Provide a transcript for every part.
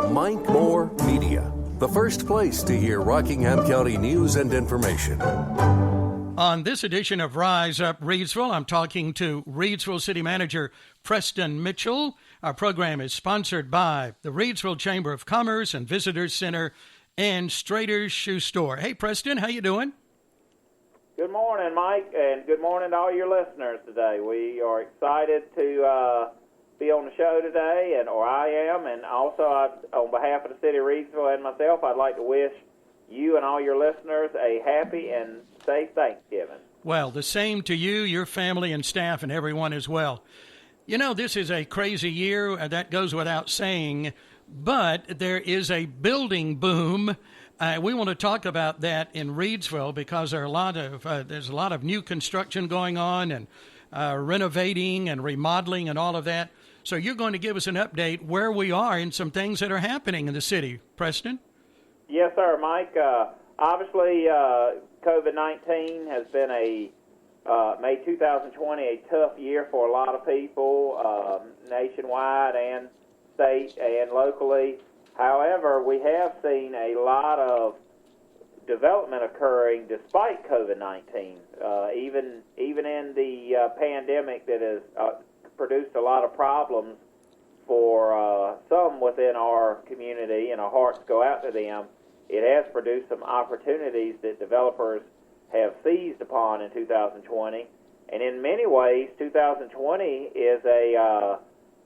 Mike Moore Media, the first place to hear Rockingham County news and information. On this edition of Rise Up Reidsville, I'm talking to Reidsville City Manager Preston Mitchell. Our program is sponsored by the Reidsville Chamber of Commerce and Visitors Center and Strader's Shoe Store. Hey, Preston, how you doing? Good morning, Mike, and good morning to all your listeners today. We are excited to be on the show today, or I am, and also on behalf of the city of Reidsville and myself, I'd like to wish you and all your listeners a happy and safe Thanksgiving. Well, the same to you, your family and staff, and everyone as well. You know, this is a crazy year, that goes without saying, but there is a building boom. We want to talk about that in Reidsville because there's a lot of new construction going on and renovating and remodeling and all of that. So you're going to give us an update where we are and some things that are happening in the city. Preston? Yes, sir, Mike. Obviously, COVID-19 has been made 2020 a tough year for a lot of people, nationwide and state and locally. However, we have seen a lot of development occurring despite COVID-19. Even in the pandemic that has produced a lot of problems for some within our community, and our hearts go out to them. It has produced some opportunities that developers have seized upon in 2020. And in many ways, 2020 is a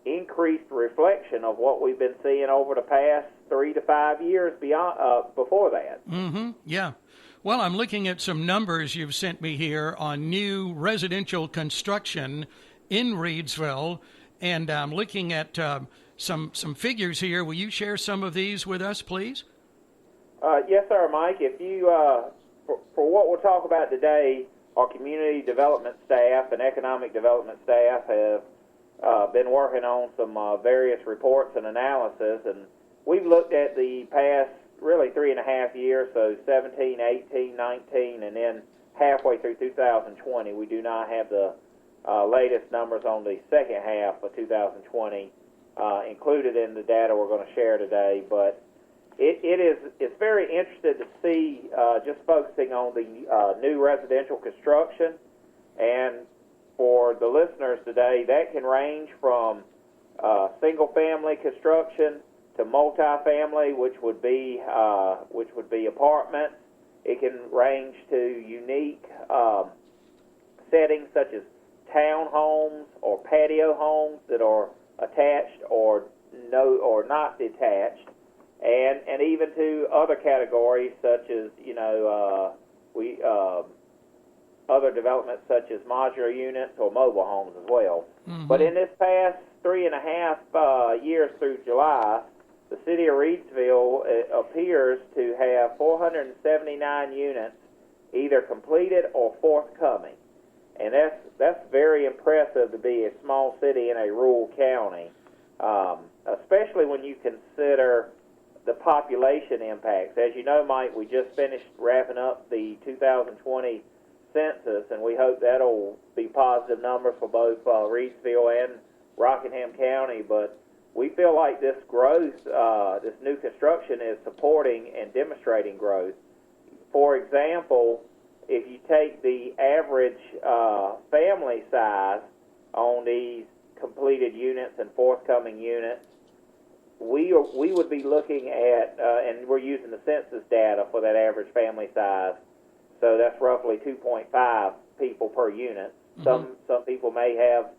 increased reflection of what we've been seeing over the past 3 to 5 years before that. Mm-hmm. Yeah. Well, I'm looking at some numbers you've sent me here on new residential construction in Reidsville, and I'm looking at some figures here. Will you share some of these with us, please? Yes, sir, Mike. If you, for what we'll talk about today, our community development staff and economic development staff have been working on some various reports and analysis, and we've looked at the past really 3.5 years, so 17, 18, 19, and then halfway through 2020. We do not have the latest numbers on the second half of 2020 included in the data we're going to share today, but it's very interesting to see, just focusing on the new residential construction. And for the listeners today, that can range from single-family construction to multifamily, which would be apartments. It can range to unique settings such as townhomes or patio homes that are attached or not detached. And even to other categories such as, other developments such as modular units or mobile homes as well. Mm-hmm. But in this past 3.5 years through July, the city of Reidsville appears to have 479 units either completed or forthcoming. And that's very impressive to be a small city in a rural county, especially when you consider the population impacts. As you know, Mike, we just finished wrapping up the 2020 census, and we hope that'll be positive numbers for both Reidsville and Rockingham County. But we feel like this growth, this new construction, is supporting and demonstrating growth. For example, if you take the average family size on these completed units and forthcoming units, we would be looking at, and we're using the census data for that average family size, so that's roughly 2.5 people per unit. Mm-hmm. Some people may have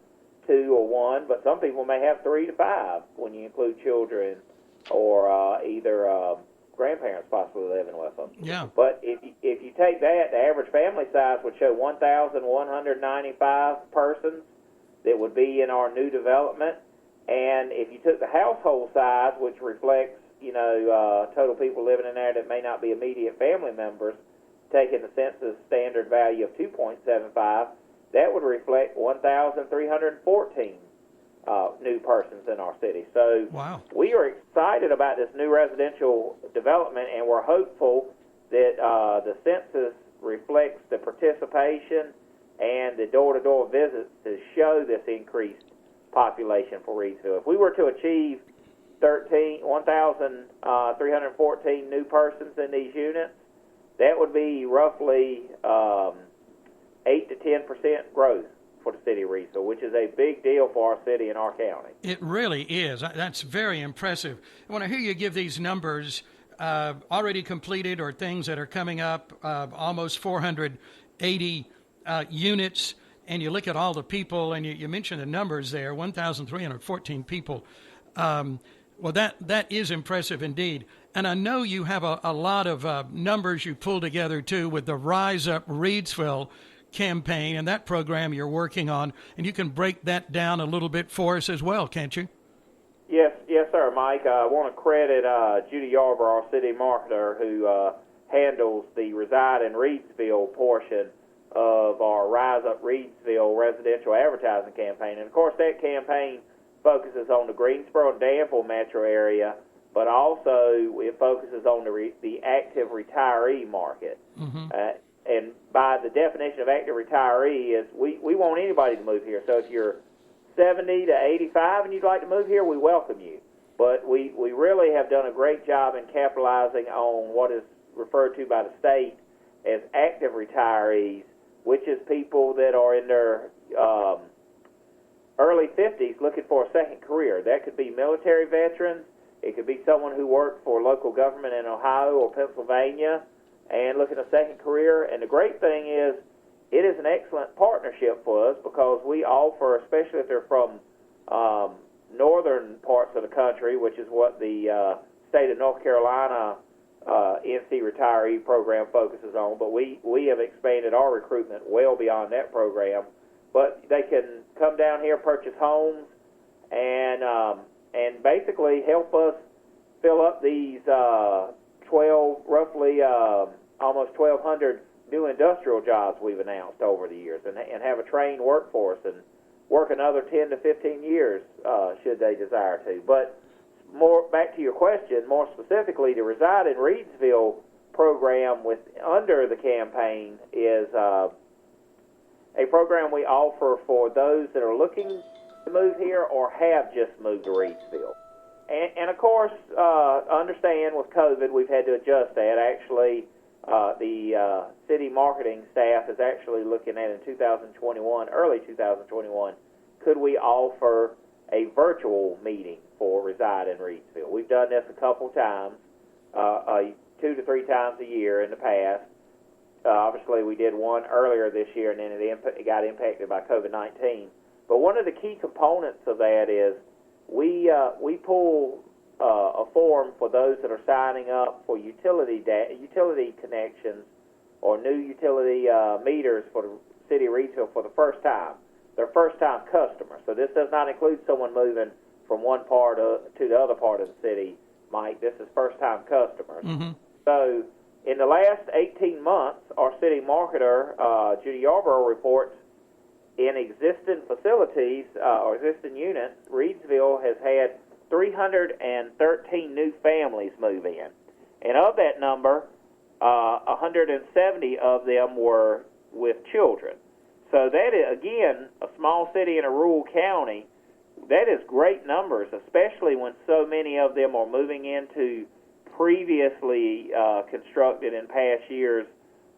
2 or 1, but some people may have 3 to 5 when you include children or either grandparents possibly living with them. Yeah. But if you take that, the average family size would show 1,195 persons that would be in our new development. And if you took the household size, which reflects, total people living in there that may not be immediate family members, taking the census standard value of 2.75, that would reflect 1,314 new persons in our city. So wow. We are excited about this new residential development, and we're hopeful that the census reflects the participation and the door-to-door visits to show this increased population for Reidsville. If we were to achieve 1,314 new persons in these units, that would be roughly 8 to 10% growth for the city of Reidsville, which is a big deal for our city and our county. It really is. That's very impressive. I want to hear you give these numbers, already completed or things that are coming up, almost 480 units, and you look at all the people, and you mentioned the numbers there, 1,314 people. Well, that is impressive indeed. And I know you have a lot of numbers you pull together, too, with the Rise Up Reidsville campaign and that program you're working on, and you can break that down a little bit for us as well, can't you? Yes, sir, Mike. I want to credit Judy Yarber, our city marketer, who handles the Reside in Reidsville portion of our Rise Up Reidsville residential advertising campaign. And, of course, that campaign focuses on the Greensboro and Danville metro area, but also it focuses on the active retiree market. Mm-hmm. And by the definition of active retiree is we want anybody to move here. So if you're 70 to 85 and you'd like to move here, we welcome you. But we really have done a great job in capitalizing on what is referred to by the state as active retirees, which is people that are in their early 50s looking for a second career. That could be military veterans. It could be someone who worked for local government in Ohio or Pennsylvania and looking at a second career. And the great thing is it is an excellent partnership for us because we offer, especially if they're from northern parts of the country, which is what the state of North Carolina NC retiree program focuses on, but we have expanded our recruitment well beyond that program. But they can come down here, purchase homes, and basically help us fill up these almost 1,200 new industrial jobs we've announced over the years, and have a trained workforce and work another 10 to 15 years should they desire to. But more back to your question, more specifically, the Reside in Reidsville program under the campaign is a program we offer for those that are looking to move here or have just moved to Reidsville. And of course, understand with COVID, we've had to adjust that. Actually, the city marketing staff is actually looking at in 2021, early 2021, could we offer a virtual meeting for Reside in Reidsville? We've done this a couple times, 2 to 3 times a year in the past. Obviously, we did one earlier this year, and then it got impacted by COVID-19. But one of the key components of that is we pull a form for those that are signing up for utility connections or new utility meters for the city of Reidsville for the first time. They're first-time customers. So this does not include someone moving from one part to the other part of the city, Mike. This is first-time customers. Mm-hmm. So in the last 18 months, our city marketer, Judy Yarborough, reports in existing facilities or existing units, Reidsville has had 313 new families move in. And of that number, 170 of them were with children. So that is, again, a small city in a rural county. That is great numbers, especially when so many of them are moving into previously constructed in past years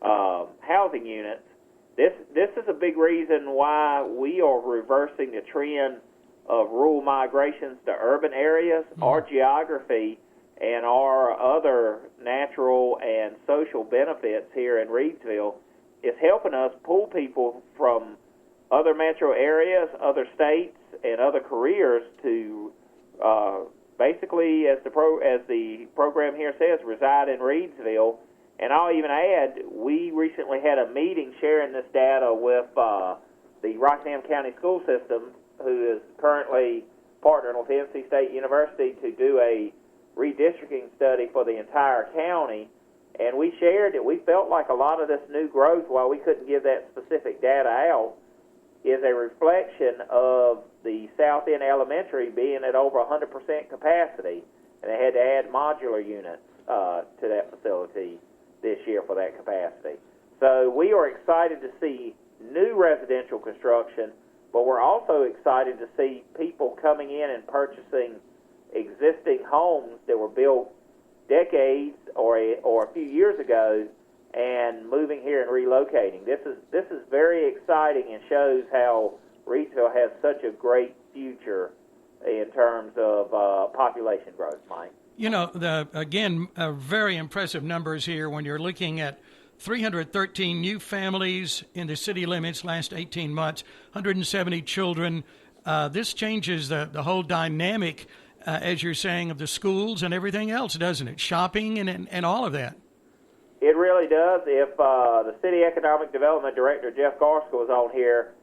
housing units. This is a big reason why we are reversing the trend of rural migrations to urban areas. Mm-hmm. Our geography and our other natural and social benefits here in Reidsville is helping us pull people from other metro areas, other states, and other careers to basically, as the program here says, reside in Reidsville. And I'll even add, we recently had a meeting sharing this data with the Rockingham County School System, who is currently partnering with NC State University to do a redistricting study for the entire county. And we shared that we felt like a lot of this new growth, while we couldn't give that specific data out, is a reflection of the South End Elementary being at over 100% capacity. And they had to add modular units to that facility this year for that capacity. So we are excited to see new residential construction, but we're also excited to see people coming in and purchasing existing homes that were built decades or a few years ago and moving here and relocating. This is very exciting and shows how Reidsville has such a great future in terms of population growth, Mike. You know, again, very impressive numbers here when you're looking at 313 new families in the city limits last 18 months, 170 children. This changes the whole dynamic, as you're saying, of the schools and everything else, doesn't it? Shopping and all of that. It really does. If the City Economic Development Director, Jeff Garska, was on here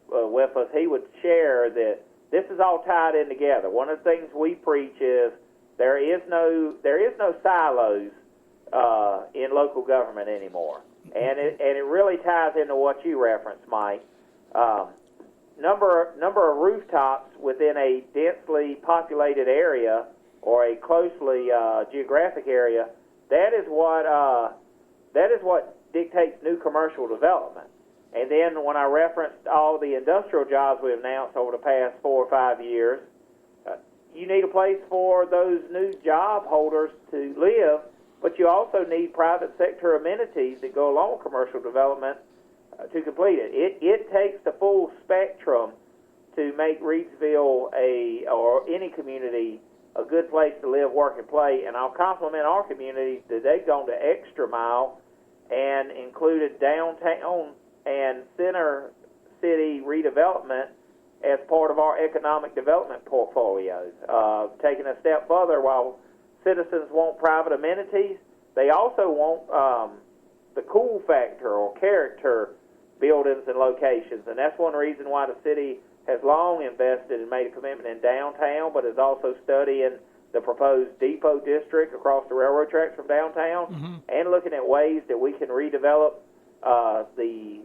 with us, he would share that this is all tied in together. One of the things we preach is there is no silos in local government anymore, and it really ties into what you referenced, Mike. Number of rooftops within a densely populated area or a closely geographic area. That is what dictates new commercial development. And then when I referenced all the industrial jobs we've announced over the past 4 or 5 years, you need a place for those new job holders to live, but you also need private sector amenities that go along with commercial development to complete it. It takes the full spectrum to make Reidsville or any community a good place to live, work, and play. And I'll compliment our community that they've gone the extra mile and included downtown and center city redevelopment as part of our economic development portfolios. Taking a step further, while citizens want private amenities, they also want the cool factor or character buildings and locations. And that's one reason why the city has long invested and made a commitment in downtown, but is also studying the proposed depot district across the railroad tracks from downtown, and looking at ways that we can redevelop the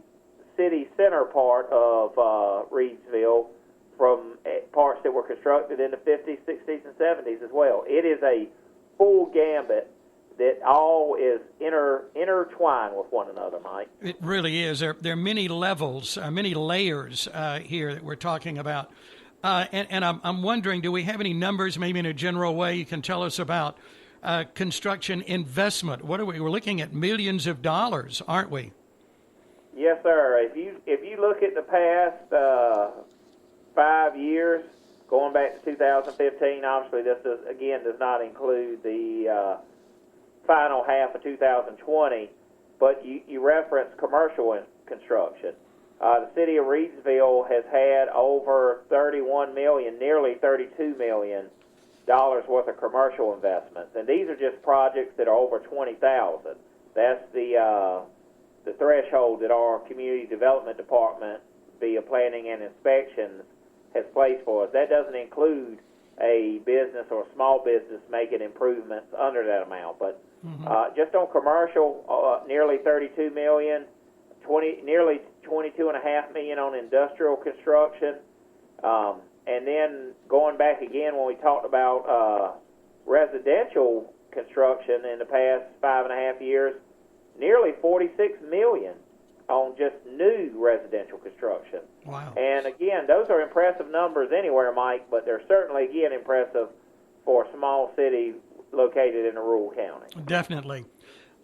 city center part of Reidsville from parts that were constructed in the 50s, 60s, and 70s as well. It is a full gambit that all is intertwined with one another, Mike. It really is. There are many levels, many layers here that we're talking about. And I'm wondering, do we have any numbers, maybe in a general way, you can tell us about construction investment? What are we? We're looking at millions of dollars, aren't we? Yes, sir. If you look at the past 5 years, going back to 2015, obviously this does not include the final half of 2020, but you referenced commercial construction. The city of Reidsville has had over $31 million, nearly $32 million worth of commercial investments, and these are just projects that are over 20,000. That's the threshold that our community development department, via planning and inspections, has placed for us. That doesn't include a business or a small business making improvements under that amount, but just on commercial, nearly $32 million, nearly $22.5 million on industrial construction, and then going back again when we talked about residential construction in the past 5.5 years, nearly $46 million on just new residential construction. Wow. And again, those are impressive numbers anywhere, Mike, but they're certainly, again, impressive for a small city located in a rural county. Definitely.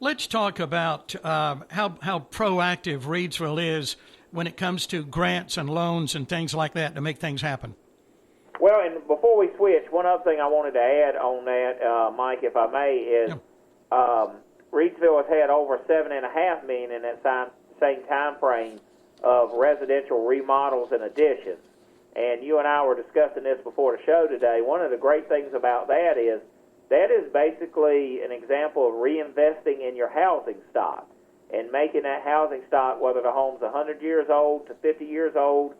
Let's talk about how proactive Reidsville is when it comes to grants and loans and things like that to make things happen. Well, and before we switch, one other thing I wanted to add on that, Mike, if I may, is Reidsville has had over $7.5 million in that same time frame of residential remodels and additions. And you and I were discussing this before the show today. One of the great things about that is basically an example of reinvesting in your housing stock and making that housing stock, whether the home's 100 years old to 50 years old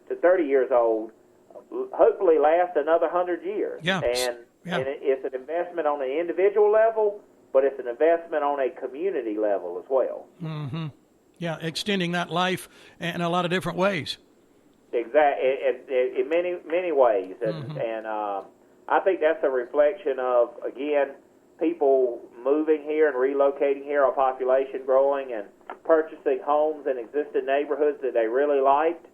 to 30 years old, hopefully last another 100 years. Yeah. And it's an investment on an individual level, but it's an investment on a community level as well. Mm-hmm. Yeah, extending that life in a lot of different ways. Exactly, in many ways. And I think that's a reflection of, again, people moving here and relocating here, our population growing, and purchasing homes in existing neighborhoods that they really liked,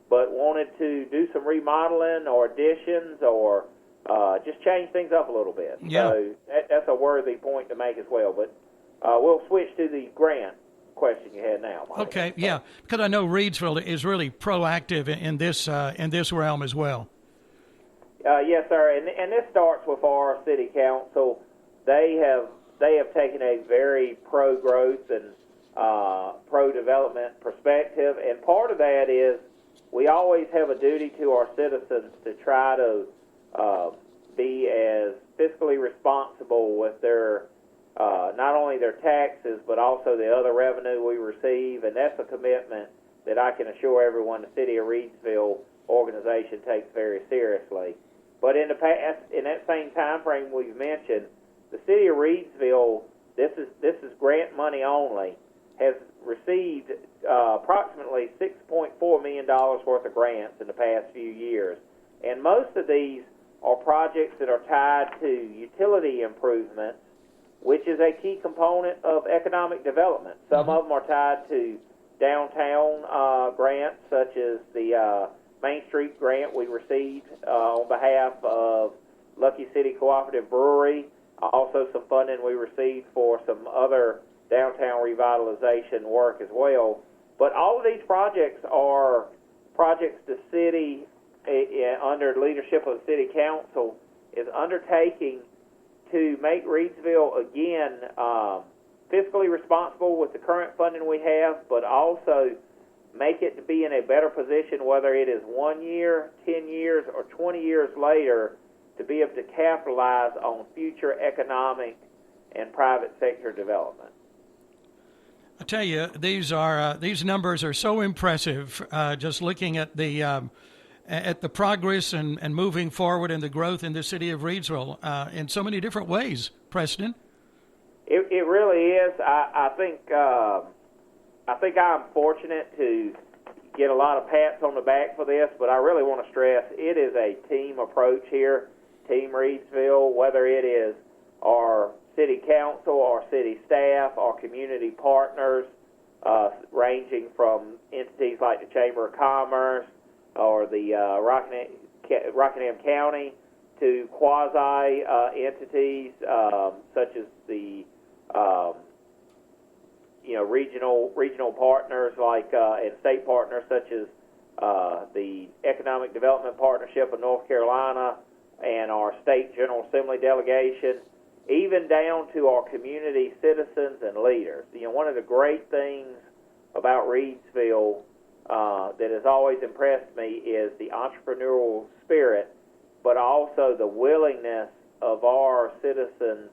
but wanted to do some remodeling or additions or just change things up a little bit. Yeah. So that's a worthy point to make as well. But we'll switch to the grant question you had now, Mike. Okay, yeah, because I know Reidsville is really proactive in this realm as well. Yes, sir. And this starts with our city council. They have taken a very pro-growth and pro-development perspective, and part of that is we always have a duty to our citizens to try to be as fiscally responsible with their not only their taxes but also the other revenue we receive, and that's a commitment that I can assure everyone the City of Reidsville organization takes very seriously. But in the past, in that same time frame we've mentioned, the City of Reidsville, this is grant money only, has received approximately $6.4 million worth of grants in the past few years. And most of these are projects that are tied to utility improvements, which is a key component of economic development. Some of them are tied to downtown grants, such as the Main Street grant we received on behalf of Lucky City Cooperative Brewery. Also some funding we received for some other downtown revitalization work as well. But all of these projects are projects the city, under the leadership of the City Council, is undertaking to make Reidsville, again, fiscally responsible with the current funding we have, but also make it to be in a better position, whether it is 1 year, 10 years, or 20 years later, to be able to capitalize on future economic and private sector development. I tell you, these numbers are so impressive. Just looking at the progress and moving forward and the growth in the city of Reidsville in so many different ways, Preston. It really is. I think I'm fortunate to get a lot of pats on the back for this, but I really want to stress it is a team approach here. Team Reidsville, whether it is our city council, our city staff, our community partners, ranging from entities like the Chamber of Commerce or the Rockingham County to quasi entities such as the regional partners like and state partners such as the Economic Development Partnership of North Carolina and our state General Assembly delegation, even down to our community citizens and leaders. One of the great things about Reidsville that has always impressed me is the entrepreneurial spirit, but also the willingness of our citizens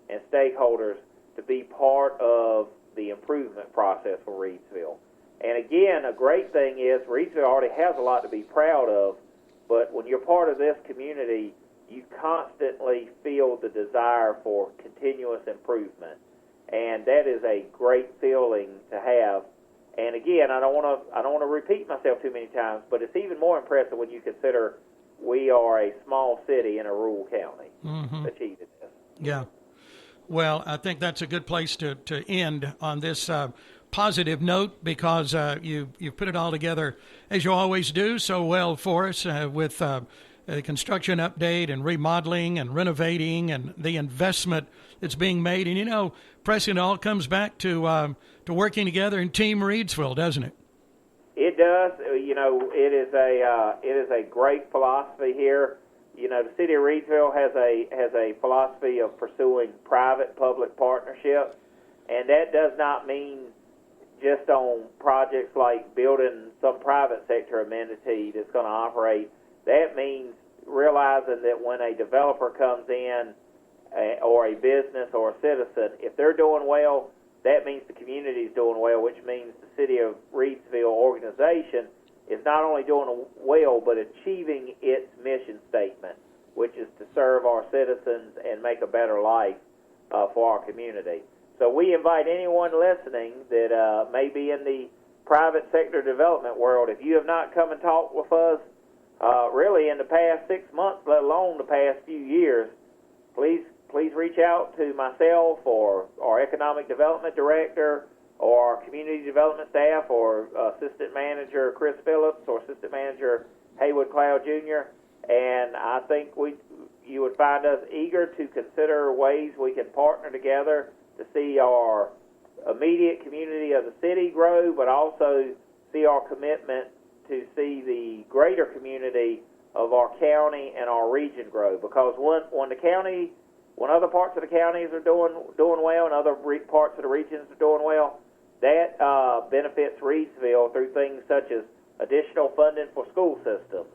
and stakeholders to be part of the improvement process for Reidsville. And again, a great thing is Reidsville already has a lot to be proud of, but when you're part of this community, you constantly feel the desire for continuous improvement, and that is a great feeling to have. And again, I don't want to repeat myself too many times, but it's even more impressive when you consider we are a small city in a rural county achieving this. Yeah. Well, I think that's a good place to end on this positive note, because you put it all together, as you always do, so well for us with the construction update and remodeling and renovating and the investment that's being made. And, Preston, it all comes back to working together in Team Reidsville, doesn't it? It does. It is a great philosophy here. The city of Reidsville has a philosophy of pursuing private-public partnerships, and that does not mean just on projects like building some private sector amenity that's going to operate. That means realizing that when a developer comes in, or a business or a citizen, if they're doing well, that means the community is doing well, which means the City of Reidsville organization is not only doing well, but achieving its mission statement, which is to serve our citizens and make a better life for our community. So we invite anyone listening that may be in the private sector development world, if you have not come and talked with us really in the past 6 months, let alone the past few years, please reach out to myself or our economic development director or our community development staff or assistant manager Chris Phillips or assistant manager Haywood Cloud Jr. And I think you would find us eager to consider ways we can partner together to see our immediate community of the city grow, but also see our commitment to see the greater community of our county and our region grow. Because when other parts of the counties are doing well and other parts of the regions are doing well, that benefits Reidsville through things such as additional funding for school systems,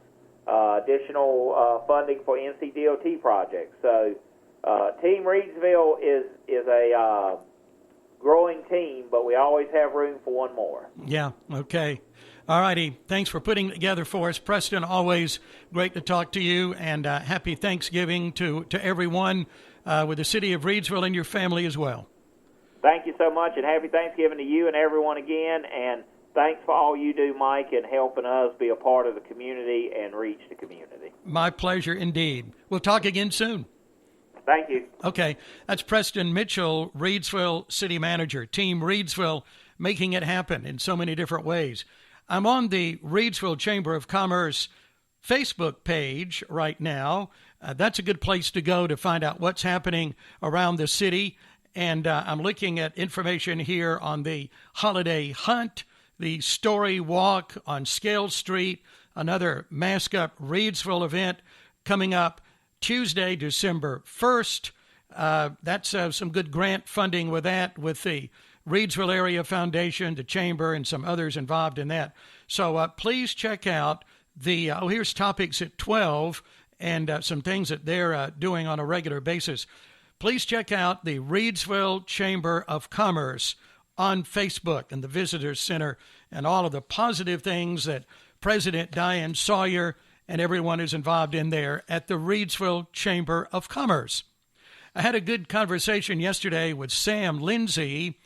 additional funding for NCDOT projects. So Team Reidsville is a growing team, but we always have room for one more. Yeah, okay. All righty. Thanks for putting it together for us, Preston. Always great to talk to you, and happy Thanksgiving to everyone with the city of Reidsville and your family as well. Thank you so much, and happy Thanksgiving to you and everyone again, and thanks for all you do, Mike, in helping us be a part of the community and reach the community. My pleasure indeed. We'll talk again soon. Thank you. Okay, that's Preston Mitchell, Reidsville City Manager. Team Reidsville, making it happen in so many different ways. I'm on the Reidsville Chamber of Commerce Facebook page right now. That's a good place to go to find out what's happening around the city. And I'm looking at information here on the holiday hunt, the story walk on Scale Street, another Mask Up Reidsville event coming up Tuesday, December 1st. That's some good grant funding with that, with the Reidsville Area Foundation, the Chamber, and some others involved in that. So please check out here's topics at 12 and some things that they're doing on a regular basis. Please check out the Reidsville Chamber of Commerce on Facebook and the Visitors Center and all of the positive things that President Diane Sawyer and everyone is involved in there at the Reidsville Chamber of Commerce. I had a good conversation yesterday with Sam Lindsay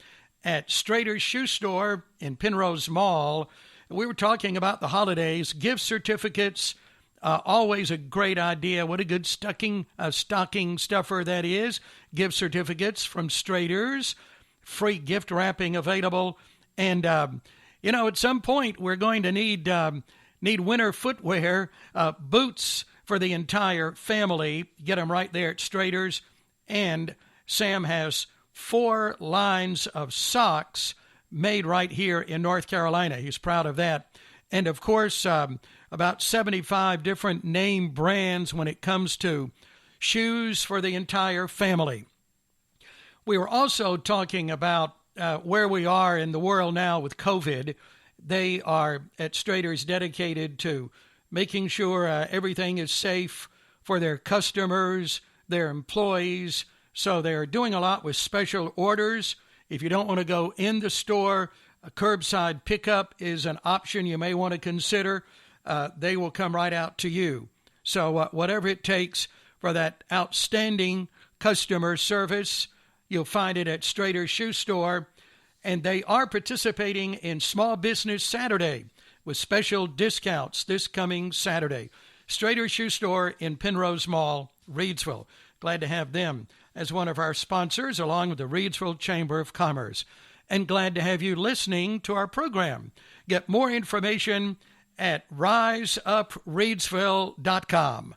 at Strader's Shoe Store in Penrose Mall. We were talking about the holidays, gift certificates, always a great idea. What a good stocking stuffer that is. Gift certificates from Strader's, free gift wrapping available. And, at some point we're going to need winter footwear, boots for the entire family. Get them right there at Strader's. And Sam has 4 lines of socks made right here in North Carolina. He's proud of that. And, of course, about 75 different name brands when it comes to shoes for the entire family. We were also talking about where we are in the world now with COVID. They are at Strader's dedicated to making sure everything is safe for their customers, their employees. So they're doing a lot with special orders. If you don't want to go in the store, a curbside pickup is an option you may want to consider. They will come right out to you. So whatever it takes for that outstanding customer service, you'll find it at Strader's Shoe Store. And they are participating in Small Business Saturday with special discounts this coming Saturday. Strader's Shoe Store in Penrose Mall, Reidsville. Glad to have them as one of our sponsors, along with the Reidsville Chamber of Commerce. And glad to have you listening to our program. Get more information at riseupresreidsville.com.